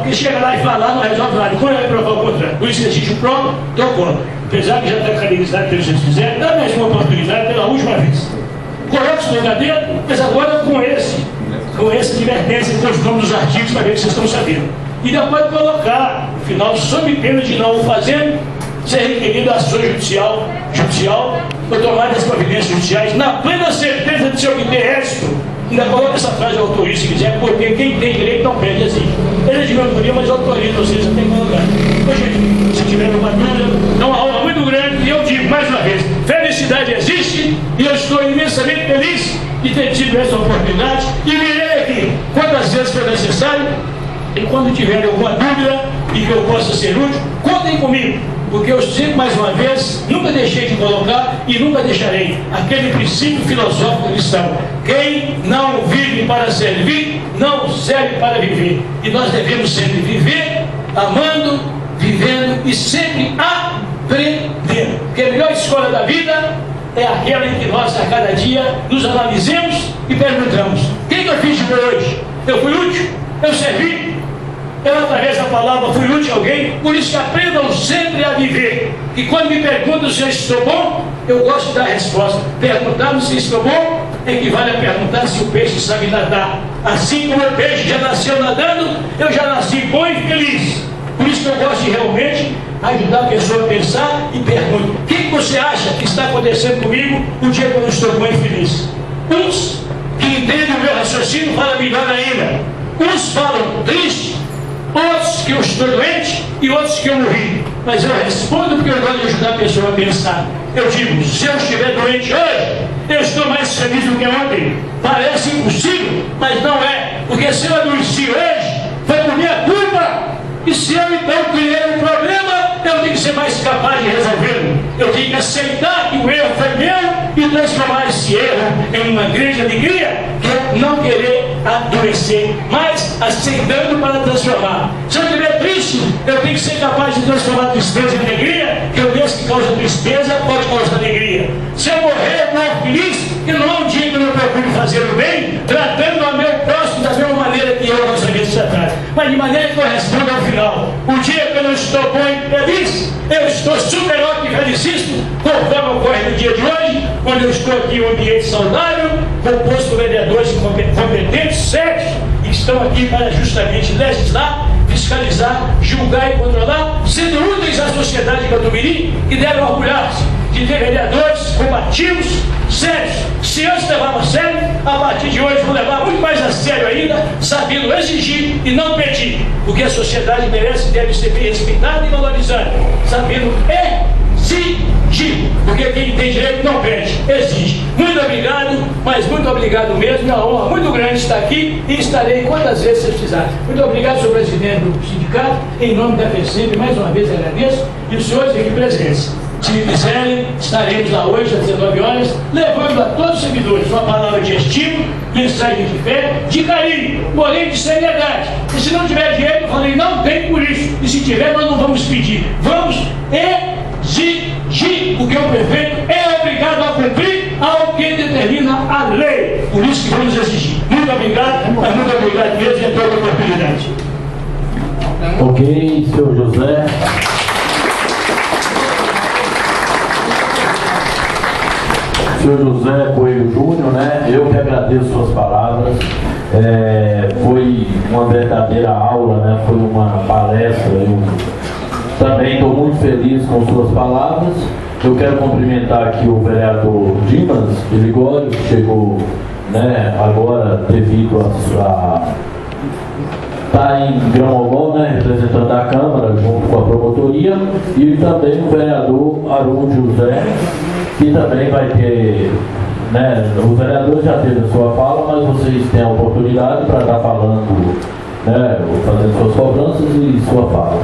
que chega lá e fala, não resolve nada. Quando vai provar o contrário? Por isso que existe o prova, estou contra. Apesar que já está caracterizado pelo que vocês fizeram, dá mais uma oportunidade pela última vez. Coloque o lugar dele, mas agora com essa advertência com os nomes dos artigos para ver que vocês estão sabendo. E depois colocar, afinal, sob pena de não o fazer, ser requerida a ação judicial para tomar as providências judiciais, na plena certeza de seu que tem êxito. Ainda coloca essa frase autoriza, se quiser, porque quem tem direito não pede assim. Ele é de minha autoria, mas autoriza, ou seja, tem que colocar. Hoje, se tiver uma dúvida, é uma honra muito grande, e eu digo mais uma vez, felicidade existe, e eu estou imensamente feliz de ter tido essa oportunidade, e virei aqui quantas vezes for necessário, e quando tiver alguma dúvida, e que eu possa ser útil, contem comigo. Porque eu sempre, mais uma vez, nunca deixei de colocar e nunca deixarei aquele princípio filosófico cristão: quem não vive para servir, não serve para viver. E nós devemos sempre viver, amando, vivendo e sempre aprendendo. Porque a melhor escola da vida é aquela em que nós, a cada dia, nos analisemos e perguntamos: o que eu fiz de bom hoje? Eu fui útil? Eu servi? Eu, através da palavra, fui útil a alguém? Por isso que aprendam sempre a viver. E quando me perguntam se eu estou bom, eu gosto de dar a resposta. Perguntar-me se estou bom equivale a perguntar se o peixe sabe nadar. Assim como o peixe já nasceu nadando, eu já nasci bom e feliz. Por isso que eu gosto de realmente ajudar a pessoa a pensar e pergunto: o que você acha que está acontecendo comigo o dia que eu não estou bom e feliz? Uns que entendem o meu raciocínio falam melhor ainda. Uns falam triste, outros que eu estou doente e outros que eu morri. Mas eu respondo porque eu gosto de ajudar a pessoa a pensar. Eu digo: se eu estiver doente hoje, eu estou mais feliz do que ontem. Parece impossível, mas não é. Porque se eu adoeci hoje, foi por minha culpa. E se eu então criei um problema, eu tenho que ser mais capaz de resolvê-lo. Eu tenho que aceitar que o erro foi meu e transformar esse erro em uma grande alegria, que é não querer adoecer, mas aceitando para transformar. Se eu estiver triste, eu tenho que ser capaz de transformar tristeza em alegria, que o Deus que causa tristeza pode causar alegria. Se eu morrer, eu morro feliz, e não é um dia que eu não procuro fazer o bem, tratando ao meu próximo da mesma maneira que eu gostaria de tratar, mas de maneira que corresponde ao final. O dia que eu não estou bom e feliz, eu estou super ótimo e felicíssimo, conforme ocorre no dia de hoje, quando eu estou aqui em um ambiente saudável, composto por vereadores competentes, sérios, e estão aqui para justamente legislar, fiscalizar, julgar e controlar, sendo úteis à sociedade de Catumirim, que devem orgulhar-se de ter vereadores combativos, sérios. Se antes levava a sério, a partir de hoje vou levar muito mais a sério ainda, sabendo exigir e não pedir, porque a sociedade merece e deve ser bem respeitada e valorizada, sabendo exigir, porque quem tem direito não pede, exige. Muito obrigado, mas muito obrigado mesmo, é uma honra muito grande estar aqui e estarei quantas vezes vocês precisarem. Muito obrigado, senhor presidente do sindicato, em nome da FECEB, mais uma vez agradeço, e os senhores aqui presentes. Se me quiserem, estaremos lá hoje às 19 horas, levando a todos os servidores uma palavra de estímulo, mensagem de fé, de carinho, porém de seriedade. E se não tiver dinheiro, eu falei, não tem por isso. E se tiver, nós não vamos pedir. Vamos exigir, porque o prefeito é obrigado a cumprir ao que determina a lei. Por isso que vamos exigir. Muito obrigado, mas muito obrigado mesmo e a toda a oportunidade. Ok, senhor José. Senhor José Coelho Júnior, né? Eu que agradeço suas palavras. Foi uma verdadeira aula, né? Foi uma palestra. Eu também estou muito feliz com suas palavras. Eu quero cumprimentar aqui o vereador Dimas de Ligório, que chegou, né, agora devido está em Gramogol, né, representando a Câmara junto com a promotoria, e também o vereador Haroldo José, que também vai ter, né, o vereador já teve a sua fala, mas vocês têm a oportunidade para estar falando, né, fazendo suas cobranças e sua fala.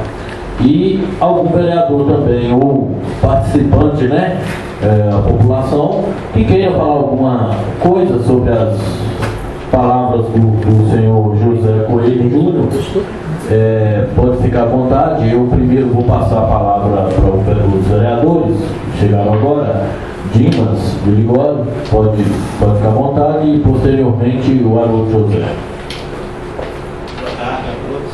E algum vereador também, ou participante, né, a população, que queira falar alguma coisa sobre as palavras do senhor José Coelho Júnior, pode ficar à vontade. Eu primeiro vou passar a palavra para os vereadores que chegaram agora. Dimas de Ligório, pode ficar à vontade, e posteriormente o Haroldo José. Boa tarde a todos.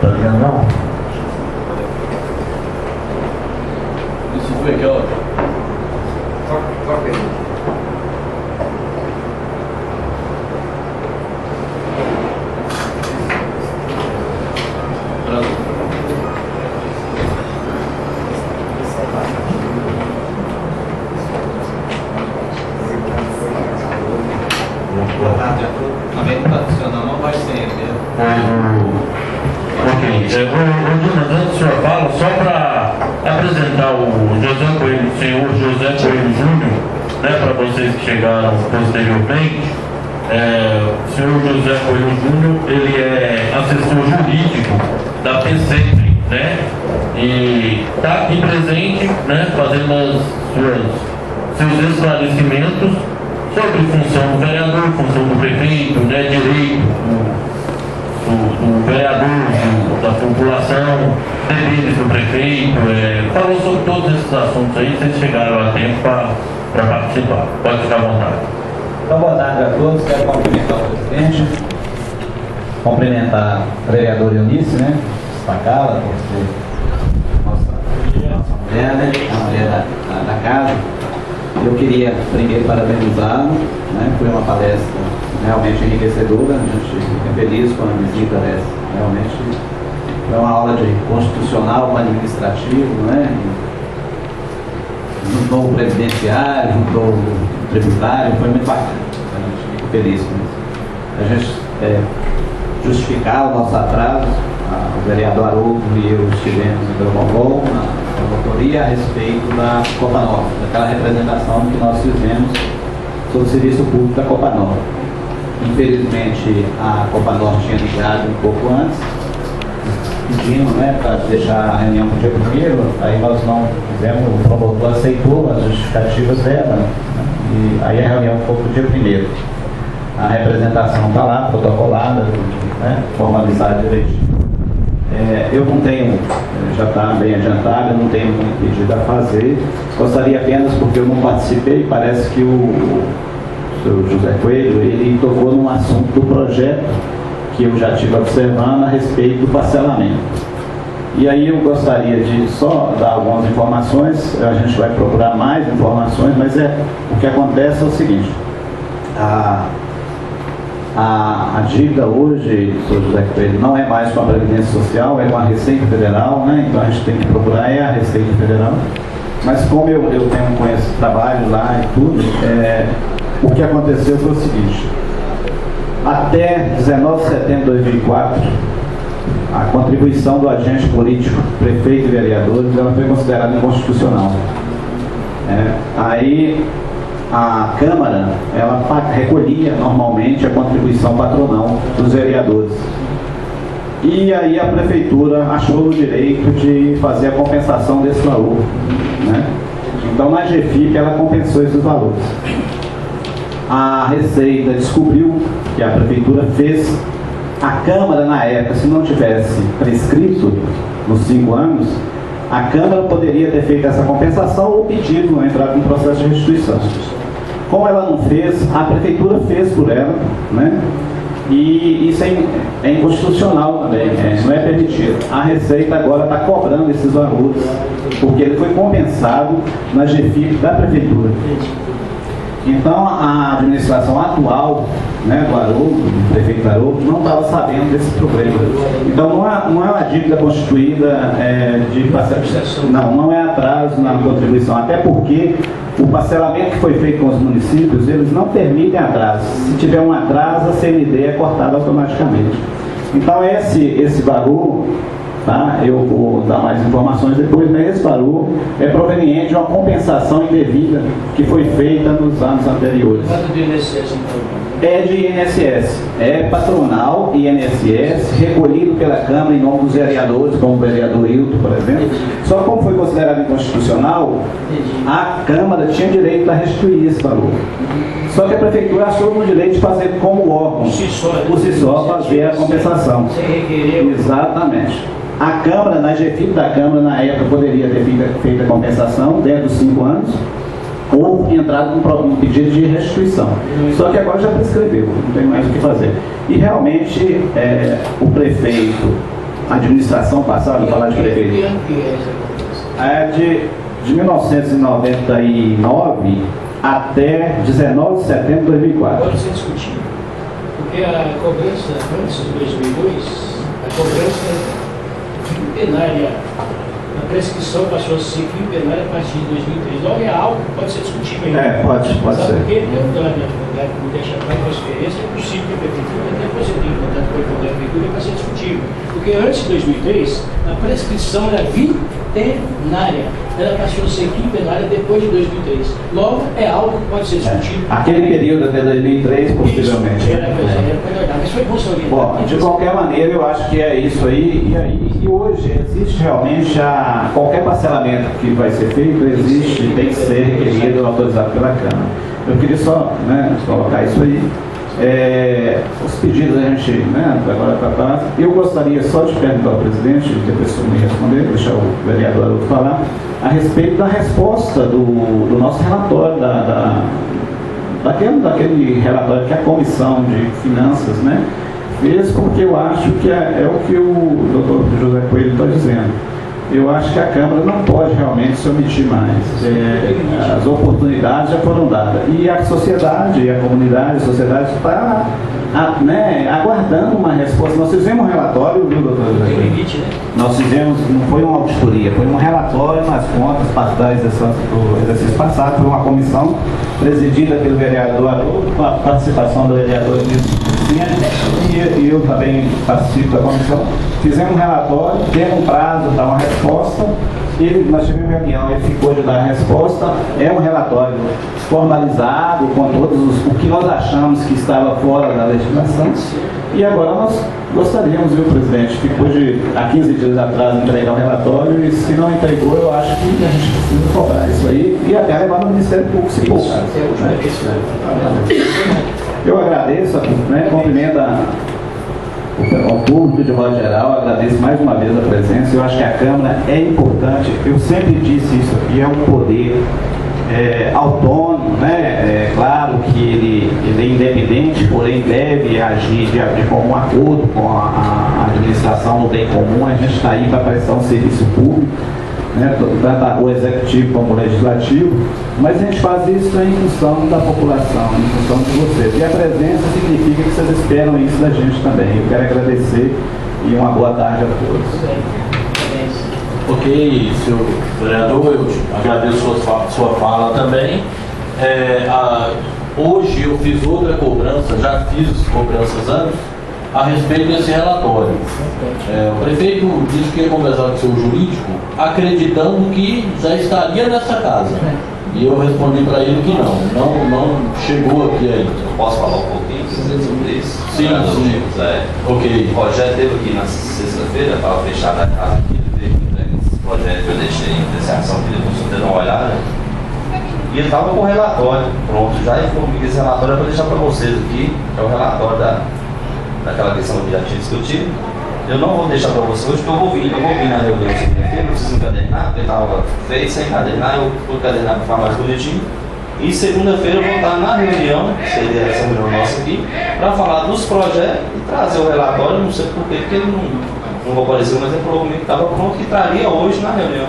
Tá ligado não? Isso foi aqui, ó. Toca aí. Boa tarde a todos. Também não está funcionando, não vai ser mesmo. Ok, Dimas, antes da sua fala, só para apresentar o José Coelho, o senhor José Coelho Júnior, né, para vocês que chegaram posteriormente. O senhor José Coelho Júnior, ele é assessor jurídico da PCEP, né, e está aqui presente, né, fazendo seus esclarecimentos sobre função do vereador, função do prefeito, né, direito do vereador, da população, deveres do prefeito, falou sobre todos esses assuntos aí. Vocês chegaram a tempo para participar. Pode ficar à vontade. Então, boa tarde a todos. Quero cumprimentar o presidente, cumprimentar a vereadora Eunice, né, destacá-la por ser nossa mulher, né, a mulher da casa. Eu queria primeiro parabenizá-lo, né, foi uma palestra realmente enriquecedora. A gente fica feliz com a visita dessa. Realmente foi uma aula de constitucional, administrativo, né, juntou o presidenciário, juntou o tributário, foi muito bacana. A gente fica feliz com isso. A gente justificar o nosso atraso, o vereador Haroldo e eu estivemos em Gramogol, na promotoria, a respeito da Copa Nova, daquela representação que nós fizemos sobre o serviço público da Copa Nova. Infelizmente, a Copa Nova tinha ligado um pouco antes, pedindo, né, para deixar a reunião para o dia primeiro. Aí nós não fizemos, o promotor aceitou as justificativas dela, né, e aí a reunião ficou para o dia primeiro. A representação está lá, protocolada, né, formalizada direitinho. Eu não tenho, já está bem adiantado, eu não tenho muito pedido a fazer. Gostaria apenas, porque eu não participei, parece que o senhor José Coelho, ele tocou num assunto do projeto que eu já estive observando a respeito do parcelamento. E aí eu gostaria de só dar algumas informações, a gente vai procurar mais informações, mas o que acontece é o seguinte: a dívida hoje, senhor José Coelho, não é mais com a Previdência Social, é com a Receita Federal, né? Então a gente tem que procurar a Receita Federal. Mas como eu tenho com esse trabalho lá e tudo, o que aconteceu foi o seguinte: até 19 de setembro de 2004, a contribuição do agente político, prefeito e vereadores, ela foi considerada inconstitucional. Aí a Câmara, ela recolhia normalmente a contribuição patronal dos vereadores. E aí a Prefeitura achou o direito de fazer a compensação desse valor, né? Então na GFIP ela compensou esses valores. A Receita descobriu que a Prefeitura fez, a Câmara na época, se não tivesse prescrito nos 5 anos, a Câmara poderia ter feito essa compensação ou pedido entrar com um processo de restituição. Como ela não fez, a Prefeitura fez por ela, né? E isso é inconstitucional também, não é permitido. A Receita agora está cobrando esses valores, porque ele foi compensado na GFIP da Prefeitura. Então a administração atual, né, do Haroldo, do prefeito Haroldo, não estava sabendo desse problema. Então não é uma dívida constituída de parcela. Não é atraso na contribuição, até porque o parcelamento que foi feito com os municípios, eles não permitem atraso. Se tiver um atraso, a CND é cortada automaticamente. Então esse valor, tá? Eu vou dar mais informações depois, mas esse valor é proveniente de uma compensação indevida que foi feita nos anos anteriores. Quanto do INSS então? É de INSS, é patronal INSS, recolhido pela Câmara em nome dos vereadores, como o vereador Hilton, por exemplo. Só como foi considerado inconstitucional, a Câmara tinha direito a restituir esse valor. Só que a Prefeitura achou no direito de fazer como órgão, por si só, fazer a compensação. Sem requerer. Exatamente. A Câmara, na GFIP da Câmara, na época, poderia ter feito a compensação dentro dos 5 anos, ou entrado com um pedido de restituição. Só que agora já prescreveu, não tem mais o que fazer. E realmente o prefeito, a administração passada, vou falar de prefeito, Que ano que é essa compensação? de 1999 até 19 de setembro de 2004. Agora você discutir. Porque a cobrança antes de 2002, a cobrança quinquennária, a prescrição passou a ser quinquennária a partir de 2003. Logo é algo que pode ser discutível ainda. Pode Sabe ser. por quê? Pela minha advogada que me deixa claro com a experiência, é possível que a prefeitura depois você tenha contato com a prefeitura para ser discutível. Porque antes de 2003, a prescrição era quinquennária. Ela passou a ser quinquennária depois de 2003. Logo, é algo que pode ser discutido. Aquele período até 2003, possivelmente. Mas foi consolidado. Bom, de qualquer maneira, eu acho que é isso aí. E hoje existe realmente qualquer parcelamento que vai ser feito, existe, tem que ser requerido, autorizado pela Câmara. Eu queria só colocar isso aí. Os pedidos a gente, agora para trás. Eu gostaria só de perguntar ao presidente, depois me responder, deixar o vereador Haroldo falar, a respeito da resposta do nosso relatório, daquele relatório que a Comissão de Finanças fez, porque eu acho que é o que o doutor José Coelho está dizendo. Eu acho que a Câmara não pode realmente se omitir mais. As oportunidades já foram dadas. E a sociedade, a comunidade, a sociedade está aguardando uma resposta. Nós fizemos um relatório, viu, doutor? Nós fizemos, não foi uma auditoria, foi um relatório nas contas parciais do exercício passado, foi uma comissão presidida pelo vereador Haroldo, com a participação do vereador Nilson, e eu também participo da comissão. Fizemos um relatório, temos um prazo para uma resposta, nós tivemos uma reunião, ele ficou de dar a resposta. É um relatório formalizado, com todos o que nós achamos que estava fora da legislação. E agora nós gostaríamos, viu, presidente, ficou há 15 dias atrás entregar o relatório, e se não entregou, eu acho que a gente precisa cobrar isso aí, e até levar no Ministério Público, se for. Eu agradeço, cumprimento ao público de modo geral, agradeço mais uma vez a presença. Eu acho que a Câmara é importante, eu sempre disse isso aqui, é um poder autônomo, claro que ele é independente, porém deve agir de comum acordo com a administração do bem comum. A gente está aí para prestar um serviço público, tanto o executivo como o legislativo, mas a gente faz isso em função da população, em função de vocês. E a presença significa que vocês esperam isso da gente também. Eu quero agradecer e uma boa tarde a todos. Ok, senhor vereador, eu agradeço sua fala também. Hoje eu fiz outra cobrança, já fiz cobranças antes, a respeito desse relatório. O prefeito disse que ia conversar com o seu jurídico, acreditando que já estaria nessa casa. E eu respondi para ele que não chegou aqui ainda. Eu posso falar um pouquinho sobre isso? Sim. Ok. O projeto esteve aqui na sexta-feira, para fechar da casa aqui. Esse projeto eu deixei em apreciação, que depois você deu uma olhada. E ele estava com o relatório pronto já, e falou que esse relatório é para deixar para vocês aqui, que é o relatório daquela questão que já tinha discutido. Eu não vou deixar para você hoje, porque eu vou vir na reunião segunda-feira, não preciso encadernar, porque estava feito sem encadernar, eu vou encadernar para ficar mais bonitinho. E segunda-feira eu vou estar na reunião, seria essa reunião nossa aqui, para falar dos projetos e trazer o relatório, não sei porquê, porque ele não apareceu, mas ele falou comigo que estava pronto, que traria hoje na reunião.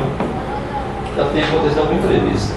Já tem acontecido algum imprevisto.